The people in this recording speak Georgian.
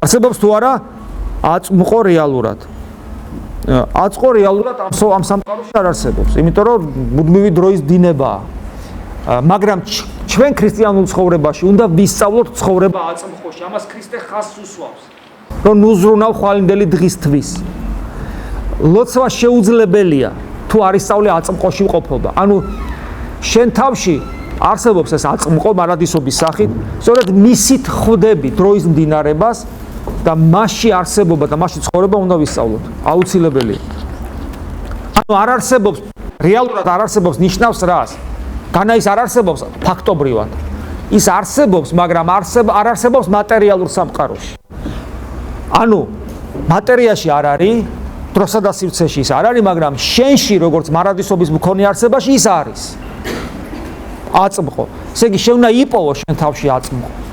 არსებობს თუ არა აწმყო რეალურად. აწმყო რეალურად ამ სამყაროში არ არსებობს, იმიტომ რომ მუდმივი დროის დინებაა. მაგრამ ჩვენ ქრისტიანულ ცხოვრებაში უნდა ვისწავლოთ ცხოვრება აწმყოში. ამას ქრისტე ხაზს უსვამს. რომ ნუზრუნავ ხვალინდელი დღისთვის. ლოცვა შეუძლებელია თუ არ ისწავლე აწმყოში ყოფობა. ანუ შენ თავში არსებობს ეს აწმყო მარადისობის სახით, სწორედ მისით ხვდები დროის მდინარებას და მასში არსებობა და მასში ცხოვრება უნდა ვისწავლოთ. აუცილებელია. ანუ არ არსებობს რეალურად არ არსებობს ნიშნავს რას? განა ის არ არსებობს ფაქტობრივად. ის არსებობს, მაგრამ არ არსებობს მატერიალურ სამყაროში. ანუ მატერიაში არ არის, დროსა და სივრცეში ის არ არის, მაგრამ შენში როგორც მარადისობის მქონე არსებაში ის არის. აწმყო. ესე იგი შენ უნდა იპოვო შენ თავში აწმყო.